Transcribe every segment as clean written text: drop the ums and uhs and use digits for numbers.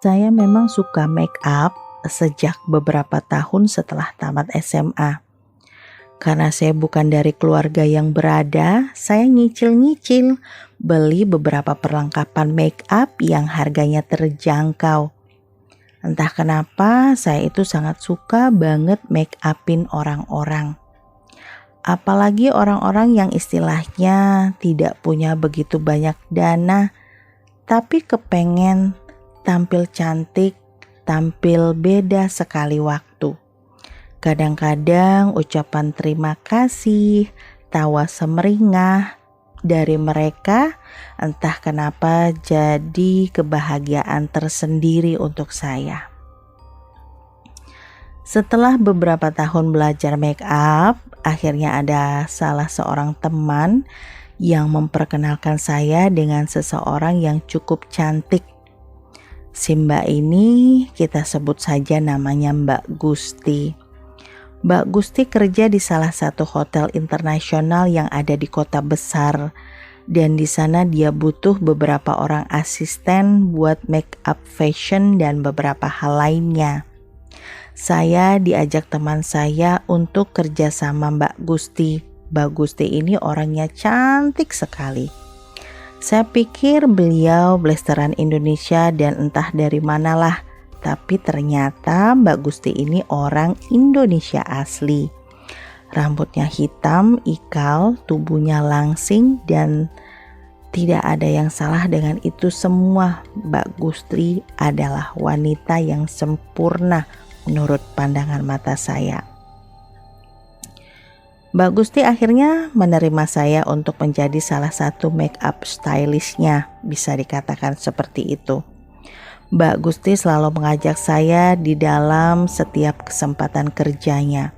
Saya memang suka make up sejak beberapa tahun setelah tamat SMA. Karena saya bukan dari keluarga yang berada, saya nyicil-nyicil beli beberapa perlengkapan make up yang harganya terjangkau. Entah kenapa saya itu sangat suka banget make upin orang-orang. Apalagi orang-orang yang istilahnya tidak punya begitu banyak dana, tapi kepengen tampil cantik, tampil beda sekali waktu. Kadang-kadang ucapan terima kasih, tawa semeringah dari mereka entah kenapa jadi kebahagiaan tersendiri untuk saya. Setelah beberapa tahun belajar make up, akhirnya ada salah seorang teman yang memperkenalkan saya dengan seseorang yang cukup cantik. Si Mbak ini kita sebut saja namanya Mbak Gusti. Mbak Gusti kerja di salah satu hotel internasional yang ada di kota besar, dan di sana dia butuh beberapa orang asisten buat make up fashion dan beberapa hal lainnya. Saya diajak teman saya untuk kerja sama Mbak Gusti. Mbak Gusti ini orangnya cantik sekali. Saya pikir beliau blasteran Indonesia dan entah dari manalah, tapi ternyata Mbak Gusti ini orang Indonesia asli. Rambutnya hitam, ikal, tubuhnya langsing, dan tidak ada yang salah dengan itu semua. Mbak Gusti adalah wanita yang sempurna menurut pandangan mata saya. Mbak Gusti akhirnya menerima saya untuk menjadi salah satu make up stylistnya, bisa dikatakan seperti itu. Mbak Gusti selalu mengajak saya di dalam setiap kesempatan kerjanya.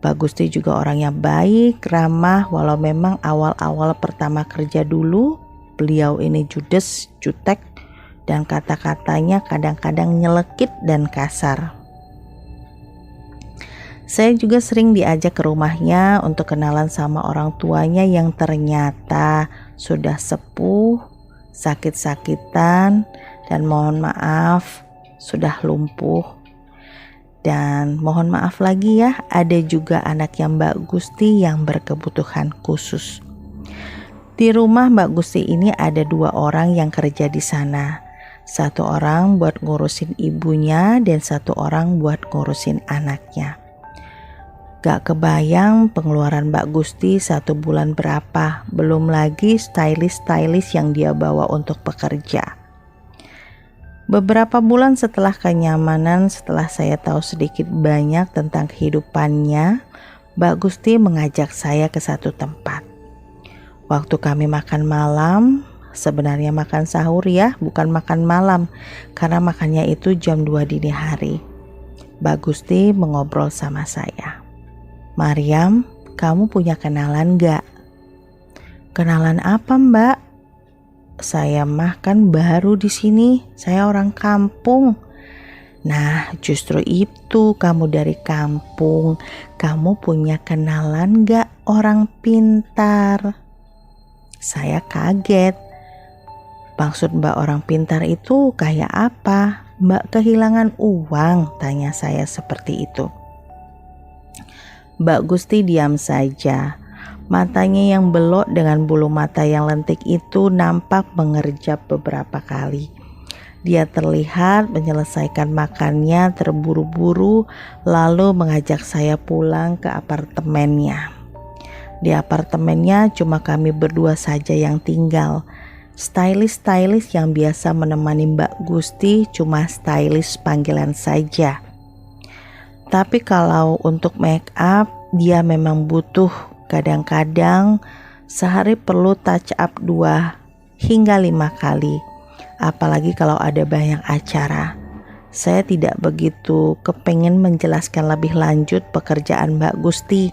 Mbak Gusti juga orangnya baik, ramah, walau memang awal-awal pertama kerja dulu, beliau ini judes, jutek, dan kata-katanya kadang-kadang nyelekit dan kasar. Saya juga sering diajak ke rumahnya untuk kenalan sama orang tuanya yang ternyata sudah sepuh, sakit-sakitan, dan mohon maaf sudah lumpuh. Dan mohon maaf lagi ya, ada juga anaknya Mbak Gusti yang berkebutuhan khusus. Di rumah Mbak Gusti ini ada 2 orang yang kerja di sana. 1 orang buat ngurusin ibunya dan 1 orang buat ngurusin anaknya. Gak kebayang pengeluaran Mbak Gusti 1 bulan berapa, belum lagi stylist-stylist yang dia bawa untuk bekerja. Beberapa bulan setelah kenyamanan, setelah saya tahu sedikit banyak tentang kehidupannya, Mbak Gusti mengajak saya ke satu tempat. Waktu kami makan malam, sebenarnya makan sahur ya, bukan makan malam, karena makannya itu jam 2 dini hari. Mbak Gusti mengobrol sama saya. "Mariam, kamu punya kenalan gak?" "Kenalan apa, Mbak?" "Saya mah kan baru di sini, saya orang kampung." "Nah, justru itu kamu dari kampung. Kamu punya kenalan gak orang pintar?" Saya kaget. "Maksud Mbak orang pintar itu kayak apa? Mbak kehilangan uang?" tanya saya seperti itu. Mbak Gusti diam saja. Matanya yang belok dengan bulu mata yang lentik itu nampak mengerjap beberapa kali. Dia terlihat menyelesaikan makannya terburu-buru, lalu mengajak saya pulang ke apartemennya. Di apartemennya cuma kami berdua saja yang tinggal. Stylist-stylist yang biasa menemani Mbak Gusti cuma stylist panggilan saja. Tapi kalau untuk make up, dia memang butuh. Kadang-kadang sehari perlu touch up 2 hingga 5 kali. Apalagi kalau ada banyak acara. Saya tidak begitu kepengen menjelaskan lebih lanjut pekerjaan Mbak Gusti.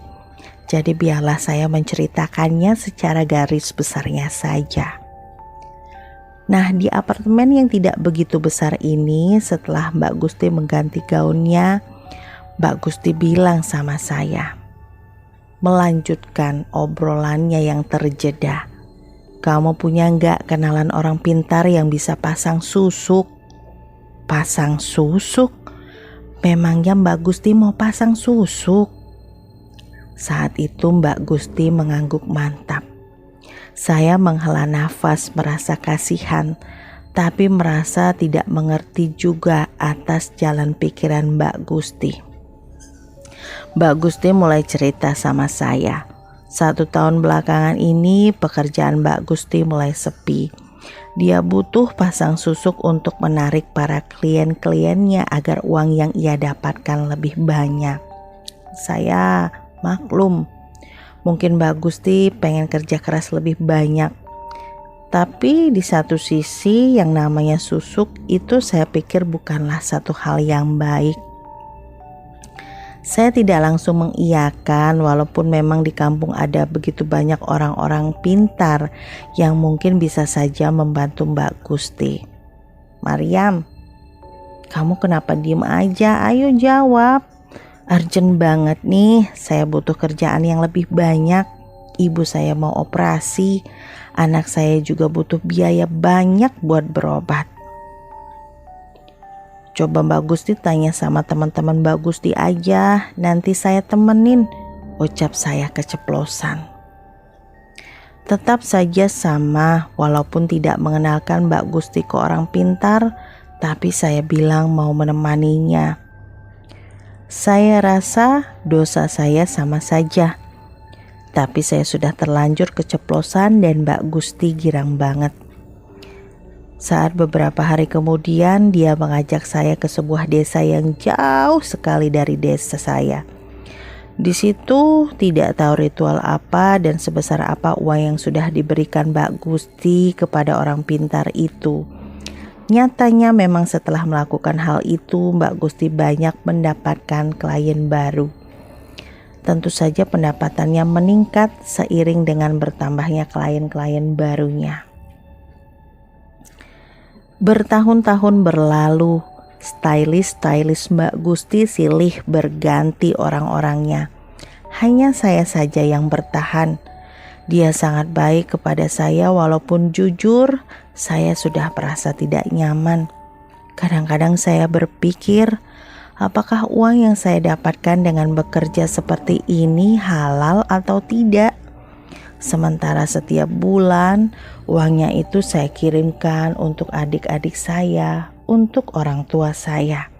Jadi biarlah saya menceritakannya secara garis besarnya saja. Nah, di apartemen yang tidak begitu besar ini, setelah Mbak Gusti mengganti gaunnya, Mbak Gusti bilang sama saya, melanjutkan obrolannya yang terjeda. "Kamu punya nggak kenalan orang pintar yang bisa pasang susuk?" Pasang susuk? Memangnya Mbak Gusti mau pasang susuk? Saat itu Mbak Gusti mengangguk mantap. Saya menghela nafas merasa kasihan, tapi merasa tidak mengerti juga atas jalan pikiran Mbak Gusti. Mbak Gusti mulai cerita sama saya. 1 tahun belakangan ini pekerjaan Mbak Gusti mulai sepi. Dia butuh pasang susuk untuk menarik para klien-kliennya agar uang yang ia dapatkan lebih banyak. Saya maklum, mungkin Mbak Gusti pengen kerja keras lebih banyak. Tapi di satu sisi yang namanya susuk itu saya pikir bukanlah satu hal yang baik. Saya tidak langsung mengiyakan walaupun memang di kampung ada begitu banyak orang-orang pintar yang mungkin bisa saja membantu Mbak Gusti. Mariam, kamu kenapa diem aja? Ayo jawab. Urgent banget nih, saya butuh kerjaan yang lebih banyak. Ibu saya mau operasi, anak saya juga butuh biaya banyak buat berobat. Coba Mbak Gusti tanya sama teman-teman Mbak Gusti aja, nanti saya temenin, ucap saya keceplosan. Tetap saja sama, walaupun tidak mengenalkan Mbak Gusti ke orang pintar, tapi saya bilang mau menemaninya. Saya rasa dosa saya sama saja, tapi saya sudah terlanjur keceplosan dan Mbak Gusti girang banget. Saat beberapa hari kemudian dia mengajak saya ke sebuah desa yang jauh sekali dari desa saya. Di situ tidak tahu ritual apa dan sebesar apa uang yang sudah diberikan Mbak Gusti kepada orang pintar itu. Nyatanya memang setelah melakukan hal itu Mbak Gusti banyak mendapatkan klien baru. Tentu saja pendapatannya meningkat seiring dengan bertambahnya klien-klien barunya. Bertahun-tahun berlalu, stylist Mbak Gusti silih berganti orang-orangnya. Hanya saya saja yang bertahan. Dia sangat baik kepada saya walaupun jujur saya sudah merasa tidak nyaman. Kadang-kadang saya berpikir, apakah uang yang saya dapatkan dengan bekerja seperti ini halal atau tidak? Sementara setiap bulan uangnya itu saya kirimkan untuk adik-adik saya, untuk orang tua saya.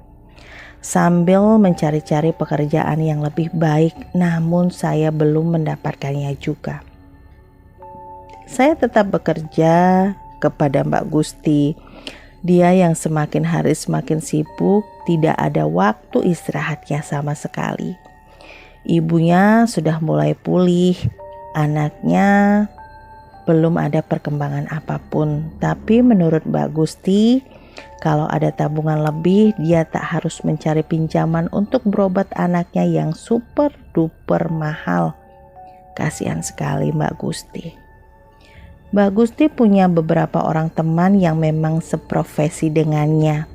Sambil mencari-cari pekerjaan yang lebih baik, namun saya belum mendapatkannya juga. Saya tetap bekerja kepada Mbak Gusti. Dia yang semakin hari semakin sibuk, tidak ada waktu istirahatnya sama sekali. Ibunya sudah mulai pulih. Anaknya belum ada perkembangan apapun, tapi menurut Mbak Gusti, kalau ada tabungan lebih, dia tak harus mencari pinjaman untuk berobat anaknya yang super duper mahal. Kasihan sekali Mbak Gusti. Mbak Gusti punya beberapa orang teman yang memang seprofesi dengannya.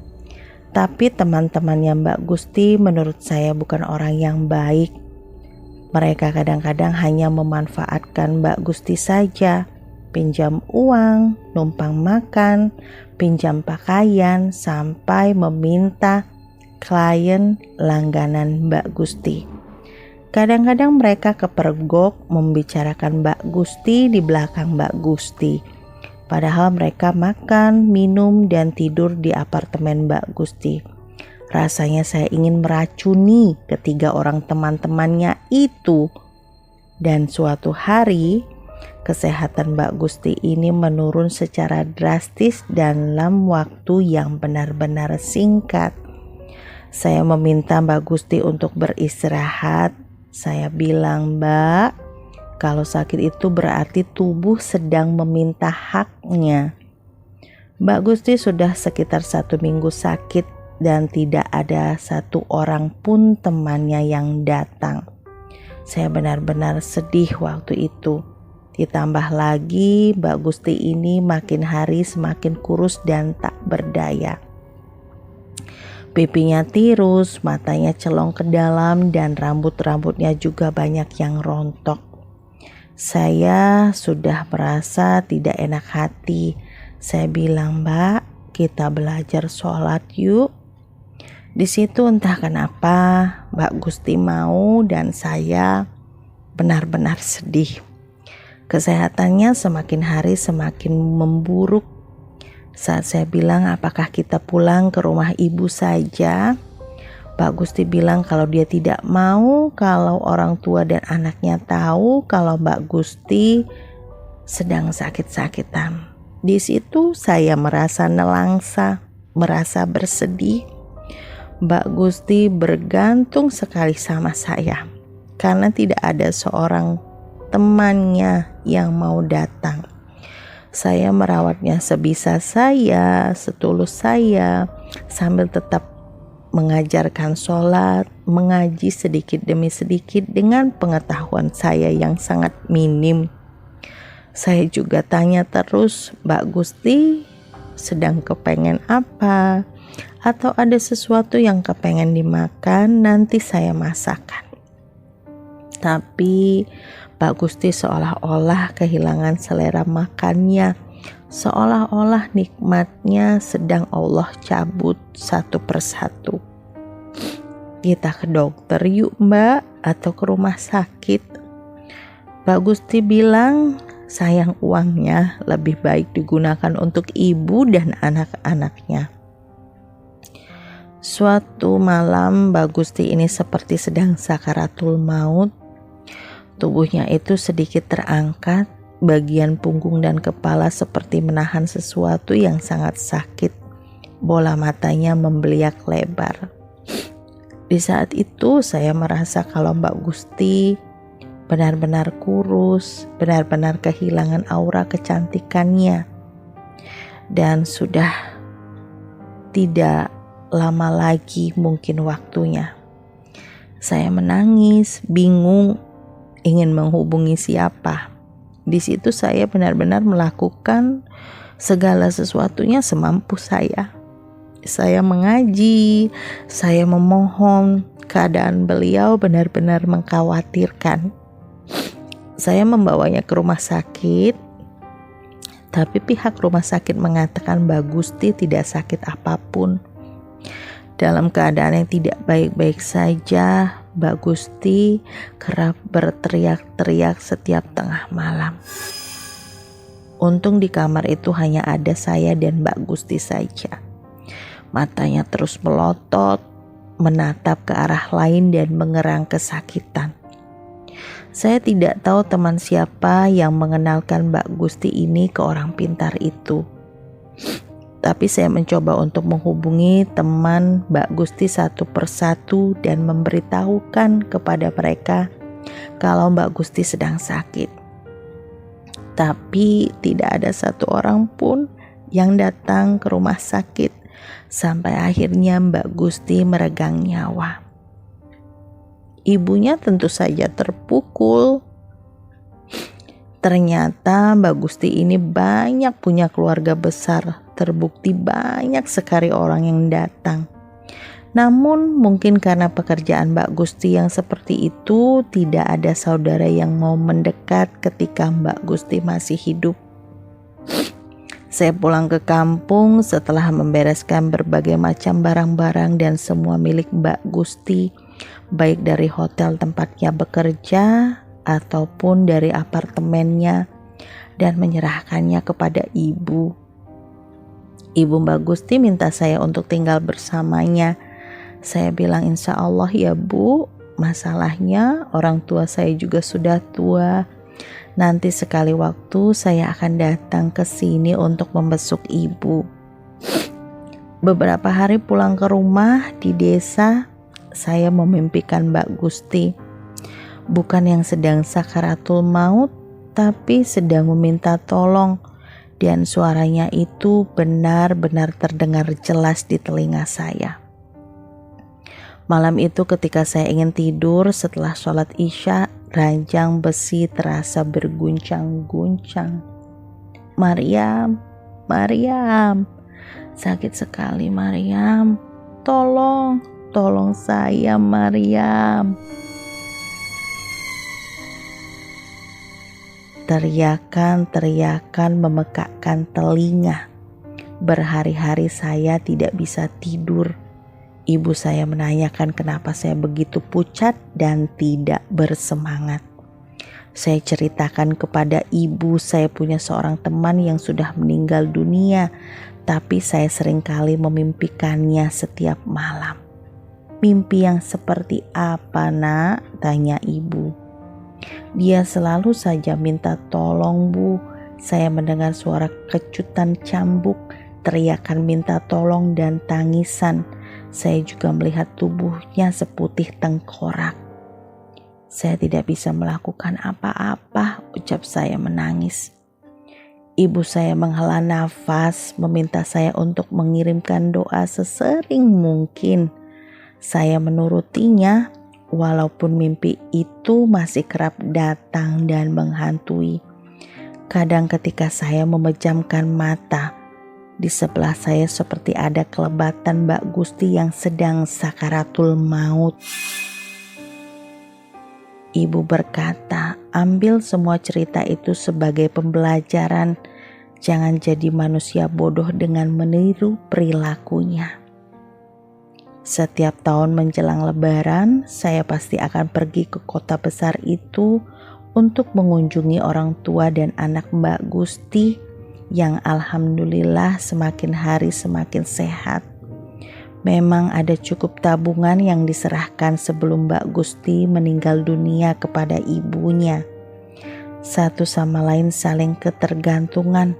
Tapi teman-temannya Mbak Gusti menurut saya bukan orang yang baik. Mereka kadang-kadang hanya memanfaatkan Mbak Gusti saja, pinjam uang, numpang makan, pinjam pakaian, sampai meminta klien langganan Mbak Gusti. Kadang-kadang mereka kepergok membicarakan Mbak Gusti di belakang Mbak Gusti. Padahal mereka makan, minum, dan tidur di apartemen Mbak Gusti. Rasanya saya ingin meracuni ketiga orang teman-temannya itu. Dan suatu hari, kesehatan Mbak Gusti ini menurun secara drastis dalam waktu yang benar-benar singkat. Saya meminta Mbak Gusti untuk beristirahat. Saya bilang, Mbak, kalau sakit itu berarti tubuh sedang meminta haknya. Mbak Gusti sudah sekitar 1 minggu sakit dan tidak ada satu orang pun temannya yang datang. Saya benar-benar sedih waktu itu. Ditambah lagi Mbak Gusti ini makin hari semakin kurus dan tak berdaya. Pipinya tirus, matanya celong ke dalam, dan rambut-rambutnya juga banyak yang rontok. Saya sudah merasa tidak enak hati. Saya bilang, Mbak, kita belajar sholat yuk." Di situ entah kenapa Mbak Gusti mau dan saya benar-benar sedih. Kesehatannya semakin hari semakin memburuk. Saat saya bilang apakah kita pulang ke rumah ibu saja, Mbak Gusti bilang kalau dia tidak mau kalau orang tua dan anaknya tahu kalau Mbak Gusti sedang sakit-sakitan. Di situ saya merasa nelangsa, merasa bersedih. Mbak Gusti bergantung sekali sama saya karena tidak ada seorang temannya yang mau datang. Saya merawatnya sebisa saya, setulus saya, sambil tetap mengajarkan sholat, mengaji sedikit demi sedikit dengan pengetahuan saya yang sangat minim. Saya juga tanya terus, "Mbak Gusti sedang kepengen apa? Atau ada sesuatu yang kepengen dimakan, nanti saya masakan." Tapi Mbak Gusti seolah-olah kehilangan selera makannya, seolah-olah nikmatnya sedang Allah cabut satu persatu. "Kita ke dokter yuk Mbak, atau ke rumah sakit." Mbak Gusti bilang, sayang uangnya lebih baik digunakan untuk ibu dan anak-anaknya. Suatu malam Mbak Gusti ini seperti sedang sakaratul maut. Tubuhnya itu sedikit terangkat, bagian punggung dan kepala seperti menahan sesuatu yang sangat sakit. Bola matanya membeliak lebar. Di saat itu saya merasa kalau Mbak Gusti benar-benar kurus, benar-benar kehilangan aura kecantikannya. Dan sudah tidak lama lagi mungkin waktunya. Saya menangis, bingung, ingin menghubungi siapa. Di situ saya benar-benar melakukan segala sesuatunya semampu saya. Saya mengaji, saya memohon. Keadaan beliau benar-benar mengkhawatirkan. Saya membawanya ke rumah sakit, tapi pihak rumah sakit mengatakan Mbak Gusti tidak sakit apapun. Dalam keadaan yang tidak baik-baik saja, Mbak Gusti kerap berteriak-teriak setiap tengah malam. Untung di kamar itu hanya ada saya dan Mbak Gusti saja. Matanya terus melotot, menatap ke arah lain dan mengerang kesakitan. Saya tidak tahu teman siapa yang mengenalkan Mbak Gusti ini ke orang pintar itu. Tapi saya mencoba untuk menghubungi teman Mbak Gusti satu persatu dan memberitahukan kepada mereka kalau Mbak Gusti sedang sakit. Tapi tidak ada satu orang pun yang datang ke rumah sakit sampai akhirnya Mbak Gusti meregang nyawa. Ibunya tentu saja terpukul. Ternyata Mbak Gusti ini banyak punya keluarga besar. Terbukti banyak sekali orang yang datang. Namun mungkin karena pekerjaan Mbak Gusti yang seperti itu, tidak ada saudara yang mau mendekat ketika Mbak Gusti masih hidup. Saya pulang ke kampung setelah membereskan berbagai macam barang-barang dan semua milik Mbak Gusti, baik dari hotel tempatnya bekerja ataupun dari apartemennya, dan menyerahkannya kepada ibu. Ibu Mbak Gusti minta saya untuk tinggal bersamanya. Saya bilang insya Allah ya Bu, masalahnya orang tua saya juga sudah tua. Nanti sekali waktu saya akan datang ke sini untuk membesuk ibu. Beberapa hari pulang ke rumah di desa, saya memimpikan Mbak Gusti. Bukan yang sedang sakaratul maut, tapi sedang meminta tolong. Dan suaranya itu benar-benar terdengar jelas di telinga saya. Malam itu ketika saya ingin tidur setelah sholat isya, ranjang besi terasa berguncang-guncang. "Maryam, Maryam, sakit sekali Maryam, tolong saya Maryam." Teriakan-teriakan memekakkan telinga. Berhari-hari saya tidak bisa tidur. Ibu saya menanyakan kenapa saya begitu pucat dan tidak bersemangat. Saya ceritakan kepada ibu saya punya seorang teman yang sudah meninggal dunia, tapi saya seringkali memimpikannya setiap malam. Mimpi yang seperti apa, Nak? Tanya ibu. Dia selalu saja minta tolong, Bu. Saya mendengar suara kecutan cambuk, teriakan minta tolong dan tangisan. Saya juga melihat tubuhnya seputih tengkorak. Saya tidak bisa melakukan apa-apa, ucap saya menangis. Ibu saya menghela nafas, meminta saya untuk mengirimkan doa sesering mungkin. Saya menurutinya, walaupun mimpi itu masih kerap datang dan menghantui. Kadang ketika saya memejamkan mata, di sebelah saya seperti ada kelebatan Mbak Gusti yang sedang sakaratul maut. Ibu berkata, ambil semua cerita itu sebagai pembelajaran. Jangan jadi manusia bodoh dengan meniru perilakunya. Setiap tahun menjelang Lebaran, saya pasti akan pergi ke kota besar itu untuk mengunjungi orang tua dan anak Mbak Gusti yang alhamdulillah semakin hari semakin sehat. Memang ada cukup tabungan yang diserahkan sebelum Mbak Gusti meninggal dunia kepada ibunya. Satu sama lain saling ketergantungan.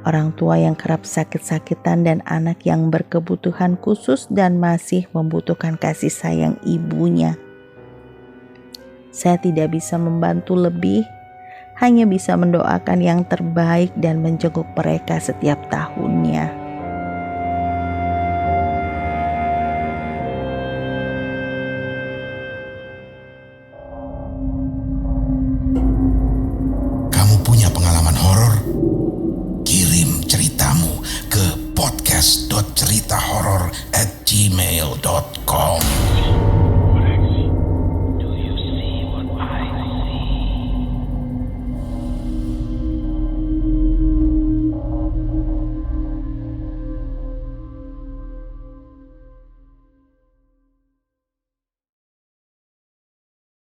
Orang tua yang kerap sakit-sakitan dan anak yang berkebutuhan khusus dan masih membutuhkan kasih sayang ibunya. Saya tidak bisa membantu lebih, hanya bisa mendoakan yang terbaik dan menjenguk mereka setiap tahunnya.